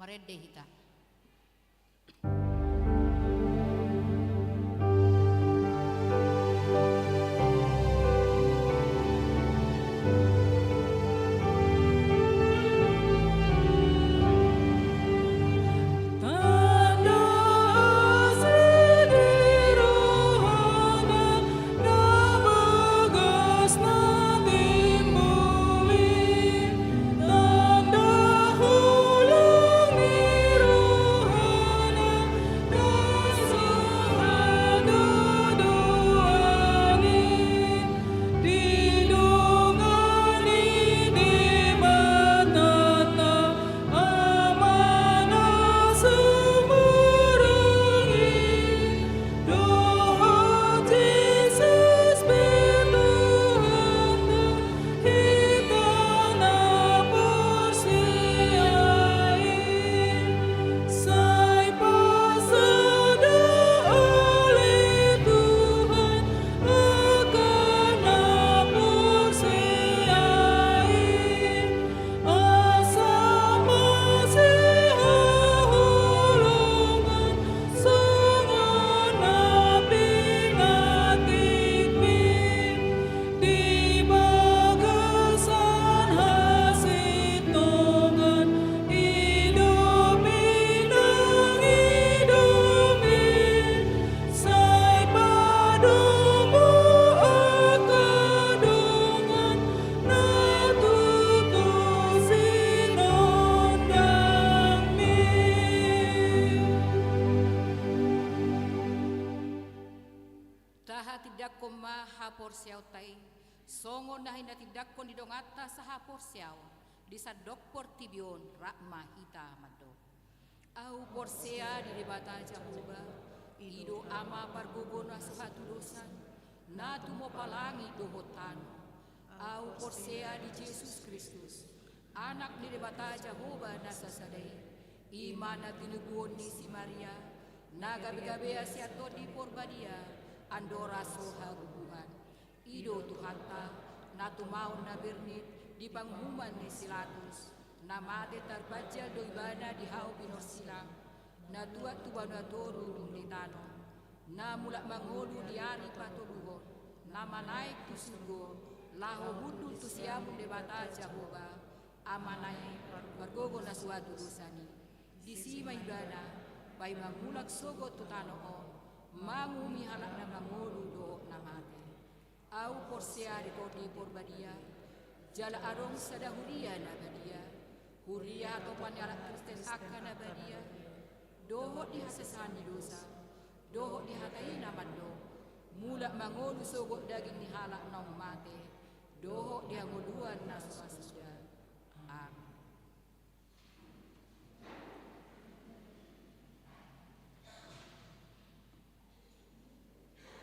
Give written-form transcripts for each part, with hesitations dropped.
Parede hita. Tidakko maha porsiaw tay, songo na hinatidakko di dongata sa haporsiaw, di sa dokpor tibion rakma hita mado. Au porsea di debata Jahuba, ido ama pargugo na suhatu dosan, na tumopalangi dohotan. Au porsea di Jesus Kristus, anak di debata Jahuba na sasadai, iman na tinubuon ni si Maria, na gabi-gabi siya to di porbadia, andora soha hubungan ido tuhanta na tumaon na bernit di panghuman ni silatus na mate tarbaja do ibana di hao pinosilang na tuat tubana toru dung ditano na mulak mangolu di ari paturuho na manaik tusugo laho hudu tusiamun debata Jahoba amanai margogo na suatu dosani di sima ibana bai mangulak sogo tutano o mangumi anak na mangolu do namate au porsea di kodi porbadia jala arong sada huria na badia huria atau panyala Kristen akan na badia doho di hasesani dosa doho di hatai namando mula mangolu sogot daging ni halak na mate doho di angoluan na suasida. Amin.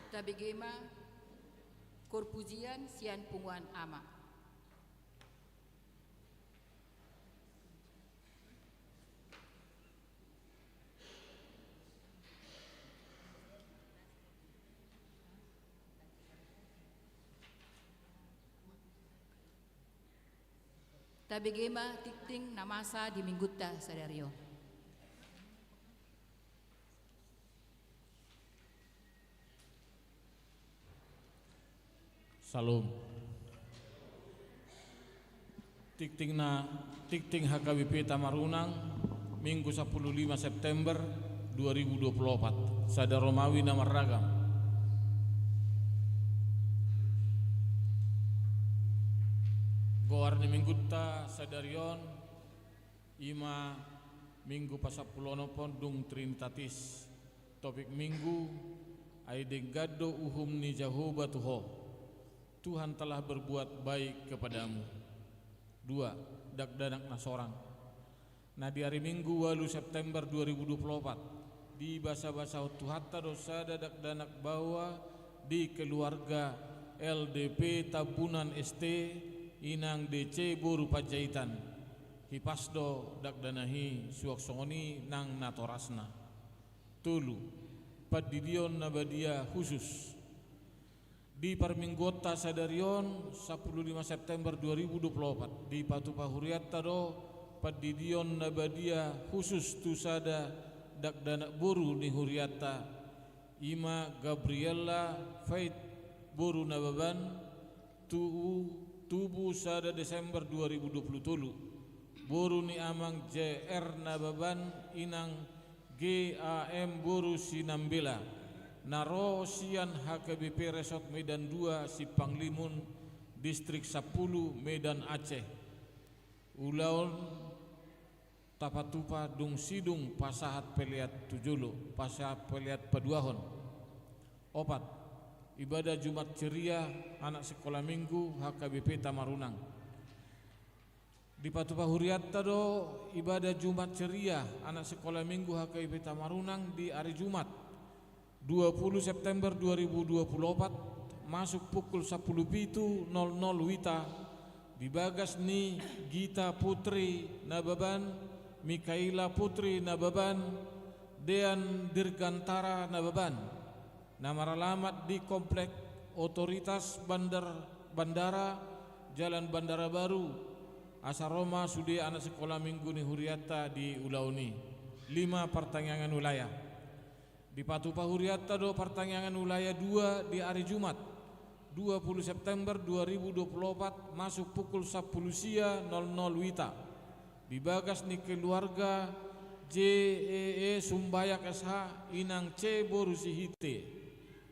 Tabigema korpujian sian punguan ama. Tabigema tikting namasa di minggutta sadario. Salam. Tikting HKBP Tamarunang Minggu 15 September 2024 Sada Romawi Namar Ragam. Goarni Minggutta Sadarion Ima Minggu Pasapulono Pondung Trinitatis. Topik Minggu Aide Gaddo Uhum ni Jahoba Tuho. Tuhan telah berbuat baik kepadamu. 2. Dakdanak nasorang. Nah di hari Minggu 8 September 2024 di basa-basa Tuhatta dosa dakdanak bawa di keluarga LDP Tabunan ST Inang DC Boru Pajaitan Hipasdo dakdanahi suaksongoni nang natorasna. Tulu Padidion Nabadia khusus di Parminggota Sadarion 15 September 2024 di Patu Pahuriatta do padidion nabadia khusus tu sada dakdana boru ni huriata ima Gabriela Faith boru nababan tubu sada Desember 2023 boru ni amang JR nababan inang GAM boru sinambela naro sian HKBP Resort Medan 2 si Panglimun Distrik 10 Medan Aceh ulaon tapatupa dung sidung pasahat peliat tujulu pasahat peliat paduahon. Opat, ibadah Jumat ceria anak sekolah minggu HKBP Tamarunang. Di Patupa Huriatta do ibadah Jumat ceria anak sekolah minggu HKBP Tamarunang di hari Jumat 20 September 2024 masuk pukul 10.00 wita di bagas ni Gita Putri Nababan, Mikaela Putri Nababan, Dean Dirgantara Nababan. Nama alamat di Komplek Otoritas Bandara Jalan Bandara Baru Asaroma Sude anak sekolah minggu ni Huriatta di Ulauni. 5 pertanyaan wilayah. Di Patupa Huriatta do pertanyaan wilayah 2 di hari Jumat 20 September 2024 masuk pukul 10.00 wita di bagas ni keluarga JEE Sumbayak SH Inang C Borusihite.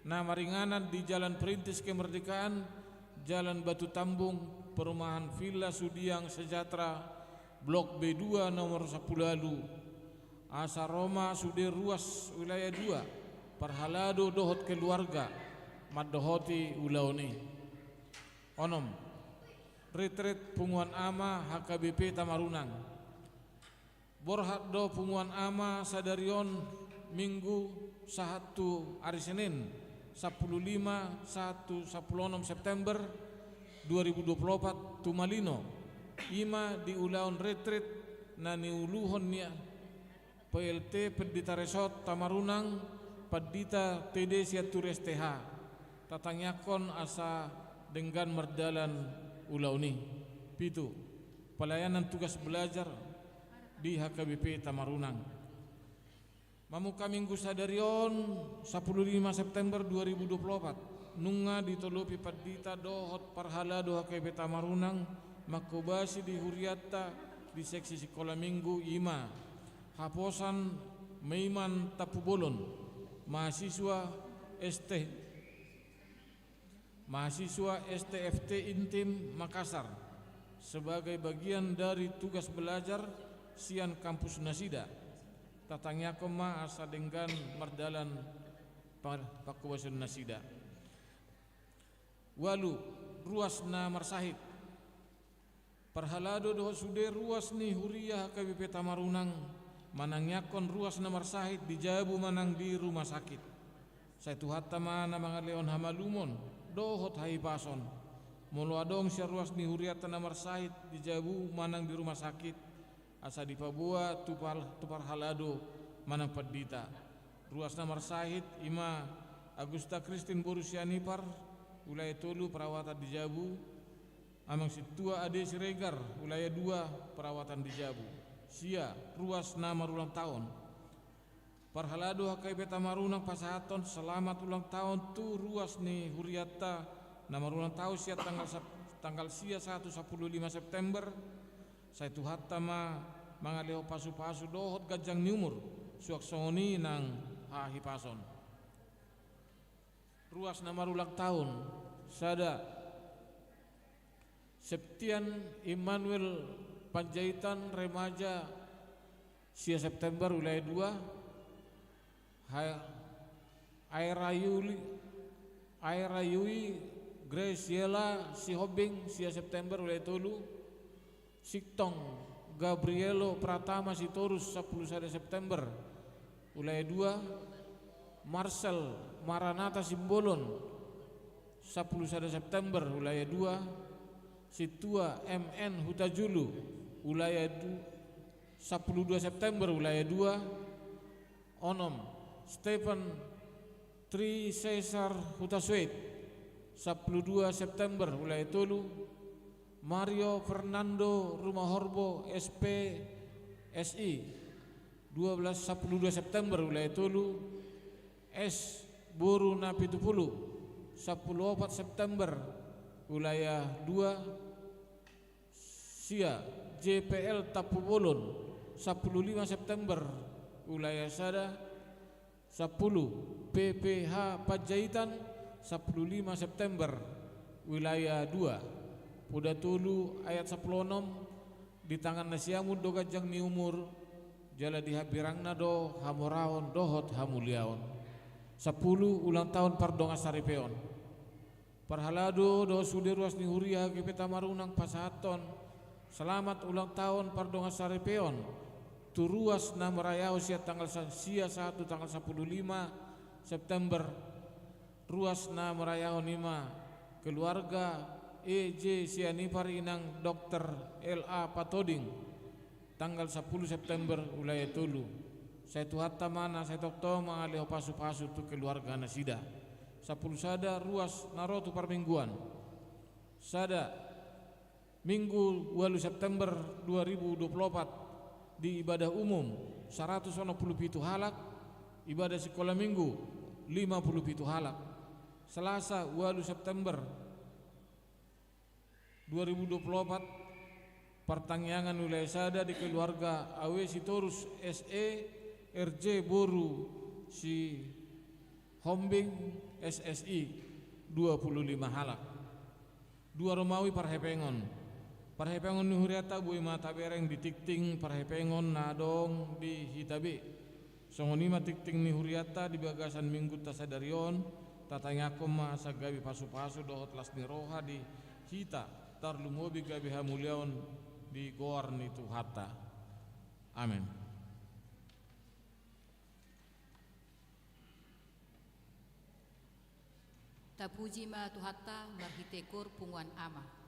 Nama ringanan di Jalan Perintis Kemerdekaan Jalan Batu Tambung Perumahan Villa Sudiang Sejahtera Blok B2 nomor 10 Asaroma Sude Ruas wilayah 2 Parhalado dohot keluarga Madohoti Ulauni. Onom retret punguan ama HKBP Tamarunang. Borhat do punguan ama sadarion minggu sahatu hari Senin 15 September 2024 Tumalino ima di ulaun retret nani uluhon nia PLT Pendita Resort Tamarunang Pendita TD Siatur STH tatanyakon asa dengan merdalan ulauni. Pitu pelayanan tugas belajar di HKBP Tamarunang. Mamuka minggu sadarion 15 September 2024 nunga ditolopi Pendita dohot Parhalado HKBP Tamarunang makobasi di Huriatta di seksi sekolah minggu ima Haposan Meiman Tapubolon mahasiswa STFT Intim Makassar sebagai bagian dari tugas belajar Sian Kampus Nasida tatangnya koma asa dengan merdalan Pakubasun Nasida. Walu ruas na marsahid Parhalado doho sude ruas ni Huriah HKBP Tamarunang manangyakon ruas na marsahid di Jabu manang di rumah sakit saya tuhatta mana mga leon hamalumon dohot hai pason mulu adong sia ruas ni Huriatta na marsahid di Jabu manang di rumah sakit asa di Papua tupar halado manang Pendita ruas na marsahid ima Agusta Kristin Borusianipar wilayah Tolu perawatan di Jabu amang situa Ade Siregar wilayah 2 perawatan di Jabu sia ruas nama ulang tahun Parhalado HKBP Tamarunang pasahaton selamat ulang tahun tu ruas ni Huriatta nama ulang tahun sia tanggal sia 1 15 September saya tuhatta mga leho pasu-pasu dohot gajang ni umur suaksoni nang hahipason ruas nama ulang tahun sada Septian Immanuel Panjaitan remaja sia September wilayah 2 Airayui Graciela Sihobing sia September wilayah 3 Siktong Gabrielo Pratama Sitorus 10 September wilayah 2 Marcel Maranata Simbolon 10 September wilayah 2 Situa MN Hutajulu wilayah 12 September wilayah 2 Onom Stephen Tri Caesar Hutasweit 12 September wilayah 3 Mario Fernando Rumahorbo SP SI 12 September wilayah Tulu. S Boru Napitupulu 14 September wilayah 2. Sia JPL Tapu Bolon 15 September wilayah Sada. 10 PPH Pajaitan 15 September wilayah 2. Puda Tulu ayat 16 di tangan nasiamu do gajang ni umur jala di habirangna do hamoraon dohot hamuliaon. 10 ulang tahun Pardonga Saripeon. Parhalado do suderuas ni huria Gepeta Marunang Pasahaton. Selamat ulang tahun Pardonga Saripeon. Turuas na merayao sia tanggal 1 tanggal 15 September. Ruas na merayao nima keluarga EJ Sianipar inang Dr. LA Patoding tanggal 10 September wilayah Tulu. Saya tuhatta mana saya tokto mengalih pasu-pasu tu keluarga nasida. 10 sada ruas narotu permingguan. Sada Minggu 8 September 2024 di ibadah umum 187 halak, ibadah sekolah minggu 57 halak. Selasa 8 September 2024 pertangyangan wilayah Sada di keluarga Awe Sitorus SE RJ Boru si Hombing SSI 25 halak. 2 Romawi Parhepengon. Parhepengon ni huriata bui mata bereng di tikting Parhepengon nadong di Hitabe. Songonima tikting ni huriata di bagasan minggu tasadarion tatanyakom masa gabi pasu-pasu dohot las ni roha di Hita tarlumobi gabi hamuliaon di goar ni tuhata. Amin. Tapuji ma tuhata marhitekur punguan ama.